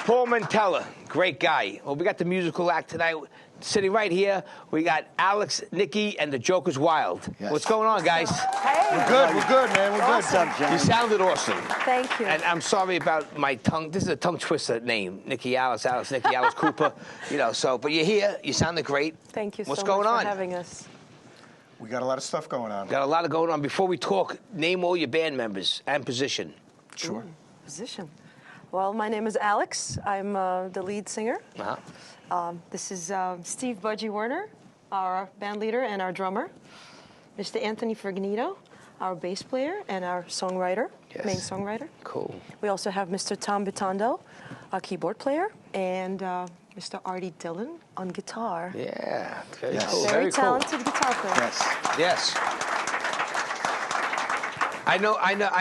Paul Mantella, great guy. Well, we got the musical act tonight. Sitting right here, we got Alex, Nikki, and the Jokerz Wild. Yes. What's going on, guys? Hey. We're good, man. We're Awesome. good. You sounded awesome. Thank you. And I'm sorry about my tongue. This is a tongue twister name. Nikki, Alex, Nikki, Alex Cooper. You know, so, but you're here. You sounded great. Thank you What's so going much on? for having us. We got a lot of stuff going on. Got a lot of going on. Before we talk, name all your band members and position. Sure. Position. Well, my name is Alex. I'm the lead singer. This is Steve Budgie Werner, our band leader and our drummer. Mr. Anthony Fergnito, our bass player and our songwriter, main songwriter. Cool. We also have Mr. Tom Bitondo, our keyboard player, and Mr. Artie Dillon on guitar. Yeah, very Yes. cool. Very cool. talented guitar player. Yes. Yes. I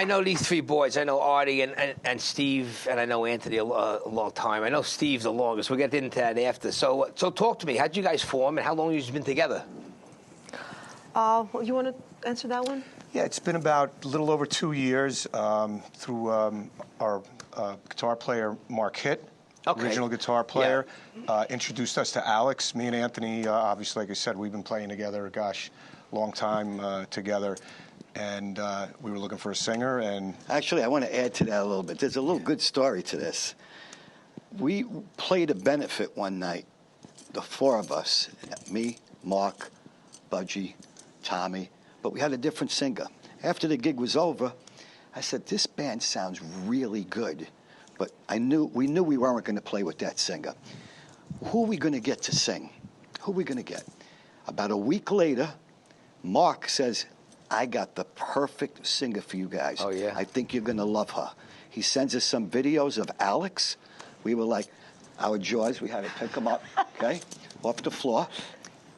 know these three boys. I know Artie and Steve, and I know Anthony a long time. I know Steve the longest. We'll get into that after. So talk to me. How'd you guys form, and how long have you been together? Well, you want to answer that one? Yeah, it's been about a little over 2 years through our guitar player, Mark Hitt, original guitar player, introduced us to Alex. Me and Anthony, obviously, like I said, we've been playing together, gosh, long time together. And we were looking for a singer, and Actually, I want to add to that a little bit. There's a little good story to this. We played a benefit one night, the four of us, me, Mark, Budgie, Tommy, but we had a different singer. After the gig was over, I said, this band sounds really good, but we knew we weren't going to play with that singer. Who are we going to get to sing? Who are we going to get? About a week later, Mark says, I got the perfect singer for you guys. Oh, yeah? I think you're going to love her. He sends us some videos of Alex. We were like, our jaws, we had to pick them up, okay, off the floor.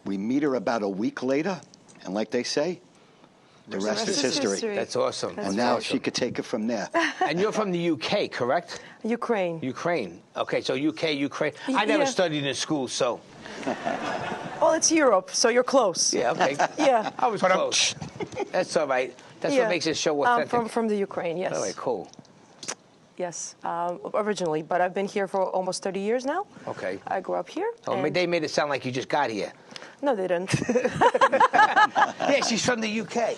We meet her about a week later, and like they say, the rest is history. That's awesome. And now she could take it from there. And you're from the UK, correct? Ukraine. Ukraine. Okay, so UK, Ukraine. I never studied in school, so. Well, it's Europe, so you're close. Yeah, okay. Yeah. I was close. That's all right. That's what makes this show authentic. From the Ukraine, yes. All right, cool. Yes, originally, but I've been here for almost 30 years now. Okay. I grew up here. Oh, they made it sound like you just got here. No, they didn't. Yeah, she's from the UK.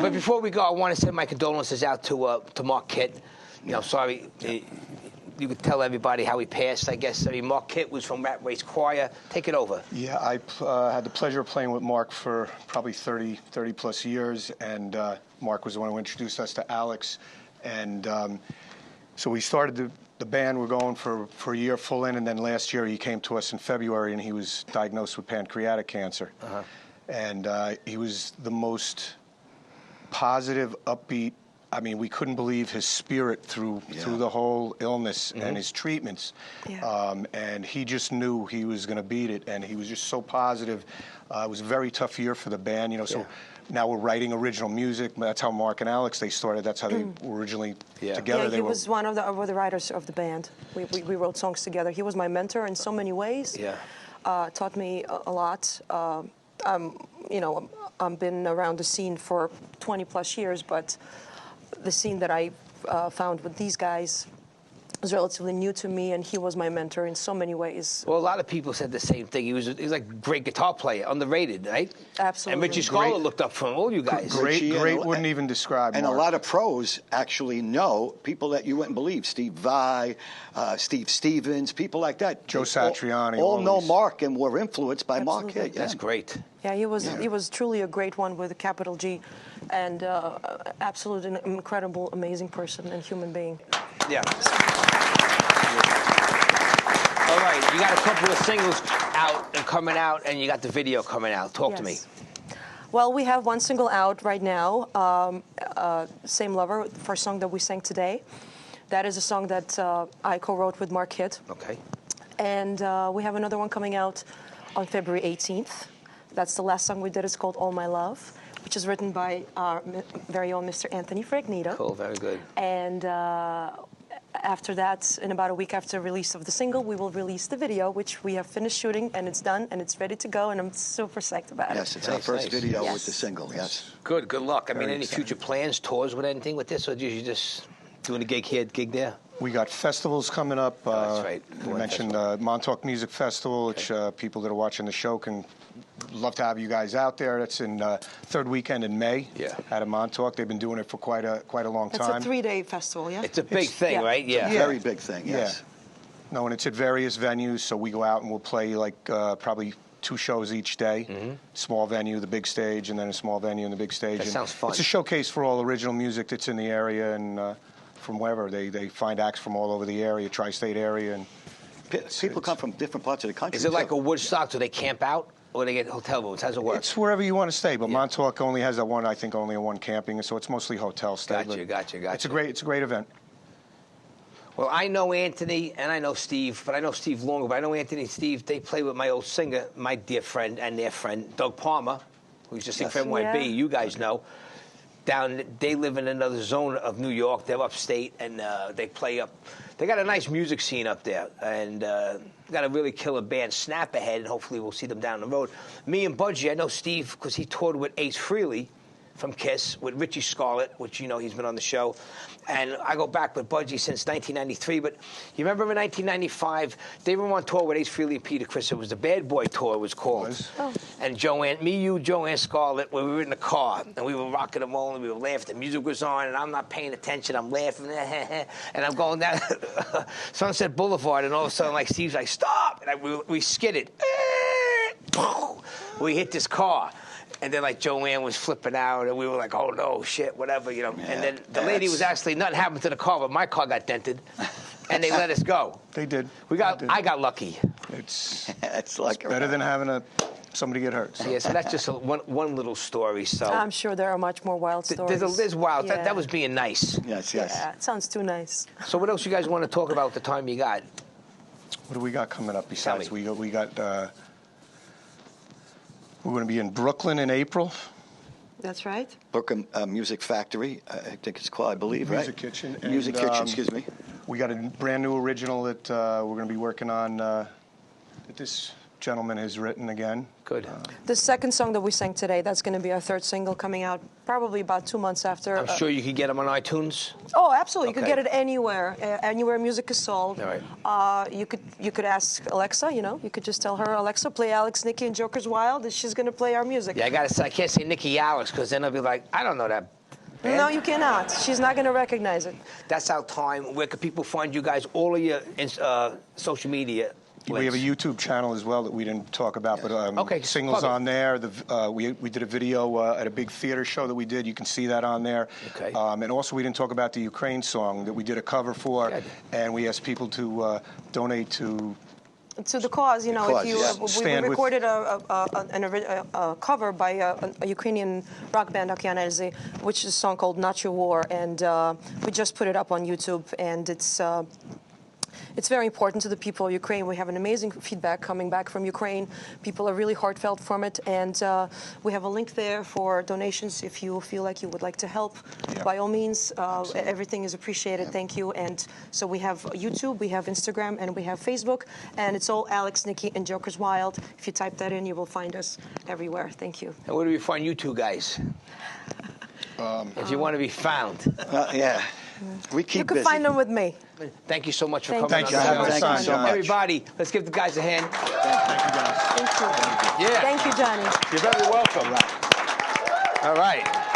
But before we go, I want to send my condolences out to Mark Hitt. You know, sorry. You could tell everybody how he passed, I guess. I mean, Mark Hitt was from Rat Race Choir. Take it over. yeah, I had the pleasure of playing with Mark for probably 30 plus years, and Mark was the one who introduced us to Alex. And so we started the band. We're going for a year full in, and then last year he came to us in February, and he was diagnosed with pancreatic cancer. And he was the most positive, upbeat. I mean, we couldn't believe his spirit through the whole illness and his treatments. Yeah. And he just knew he was going to beat it, and he was just so positive. It was a very tough year for the band, you know. So now we're writing original music. That's how Mark and Alex, they started. That's how they were originally together. Yeah, he was one of the writers of the band. We wrote songs together. He was my mentor in so many ways. Yeah. Taught me a lot. You know, I've been around the scene for 20 plus years, but the scene that I found with these guys was relatively new to me, and he was my mentor in so many ways. Well, a lot of people said the same thing. He was like a great guitar player, underrated, right? Absolutely. And Richie Scarlett looked up from all you guys. Great wouldn't even describe And Mark. a lot of pros actually know people that you wouldn't believe. Steve Vai, Steve Stevens, people like that. Joe Satriani. All know Mark and were influenced by Mark Absolutely. Hitt. That's great. Yeah, he was truly a great one with a capital G, and absolutely an incredible, amazing person and human being. Yeah. All right, you got a couple of singles out and coming out, and you got the video coming out. Talk to me. Well, we have one single out right now, Same Lover, the first song that we sang today. That is a song that I co-wrote with Mark Hitt. Okay. And we have another one coming out on February 18th. That's the last song we did. It's called All My Love, which is written by our very own Mr. Anthony Fergnito. Cool, very good. And after that, in about a week after release of the single, we will release the video, which we have finished shooting, and it's done, and it's ready to go, and I'm super psyched about it. Yes, it's our first video with the single, yes. Good luck. I mean, any exciting. future plans, tours with anything with this, or you just doing a gig here, gig there? We got festivals coming up. That's right. We mentioned Montauk Music Festival, which people that are watching the show can love to have you guys out there. That's in third weekend in May. Yeah. Out of Montauk. They've been doing it for quite a long time. It's a 3-day festival, yeah? It's a big thing, right? It's a very big thing, yes. Yeah. No, and it's at various venues, so we go out and we'll play like probably 2 shows each day. Small venue, the big stage, and then a small venue and the big stage. That sounds fun. It's a showcase for all original music that's in the area and from wherever. They find acts from all over the area, tri-state area. And people come from different parts of the country. Is it like a Woodstock? Do they camp out? Or they get hotel rooms? How's it work? It's wherever you want to stay, but Montauk only has I think only a 1 camping, so it's mostly hotel stay. Gotcha. It's a great event. Well, I know Anthony and I know Steve, but I know Steve longer. But I know Anthony and Steve. They play with my old singer, my dear friend and their friend Doug Palmer, who used to sing for NYB. Yeah. You guys know. They live in another zone of New York. They're upstate, and they play up. They got a nice music scene up there, and got a really killer band, Snap Ahead, and hopefully we'll see them down the road. Me and Budgie, I know Steve because he toured with Ace Frehley from Kiss, with Richie Scarlett, which you know he's been on the show. And I go back with Budgie since 1993. But you remember in 1995, they were on tour with Ace Frehley and Peter Criss. It was the Bad Boy Tour, it was called. Oh. And Joanne Scarlett, we were in the car, and we were rocking and rolling, we were laughing. The music was on, and I'm not paying attention. I'm laughing, and I'm going down Sunset Boulevard, and all of a sudden, like, Steve's like, stop! And we skidded. We hit this car. And then, like, Joanne was flipping out, and we were like, oh, no, shit, whatever, you know. Yeah, and then the lady was actually, nothing happened to the car, but my car got dented, and they let us go. They did. I got lucky. It's like better than having somebody get hurt. So. Yeah, so that's just one little story. So I'm sure there are much more wild stories. There's wild. Yeah. That was being nice. Yes. Yeah, it sounds too nice. So what else you guys want to talk about the time you got? What do we got coming up besides? Tell me. We got we're going to be in Brooklyn in April. That's right. Brooklyn Music Factory, I think it's called, I believe, Music right? Kitchen. Music And, Kitchen, excuse me. We got a brand new original that we're going to be working on that this gentleman has written again. Good. The second song that we sang today, that's going to be our 3rd single coming out probably about 2 months after. I'm sure you could get them on iTunes. Oh, absolutely. You Okay. could get it anywhere. Anywhere music is sold. All right. You could ask Alexa, you know. You could just tell her, Alexa, play Alex, Nikki, and Jokerz Wild, and she's going to play our music. Yeah, I can't say Nikki Alex because then I'll be like, I don't know that band. No, you cannot. She's not going to recognize it. That's our time. Where can people find you guys? All of your social media. We have a links. YouTube channel as well that we didn't talk about, but Okay, singles plug it. on there. We did a video at a big theater show that we did. You can see that on there. Okay. And also we didn't talk about the Ukraine song that we did a cover for, Good. and we asked people to donate to. To the cause, you know, Cause, if you yeah. we Stand with- recorded a cover by a Ukrainian rock band, Okeanezi, which is a song called Not Your War, and we just put it up on YouTube, and it's very important to the people of Ukraine. We have an amazing feedback coming back from Ukraine. People are really heartfelt from it, and we have a link there for donations if you feel like you would like to help. Yeah. By all means, everything is appreciated. Thank you. And so we have YouTube, we have Instagram, and we have Facebook, and it's all Alex, Nikki, and Jokerz Wild. If you type that in, you will find us everywhere. Thank you. And where do we find you two guys? If you want to be found. Yeah. We keep You can busy. find them with me. Thank you so much for Thank coming you. on the show. Thank you so much. Everybody, let's give the guys a hand. Thank you, guys. Thank you. Yeah. Thank you, Johnny. You're very welcome. All right.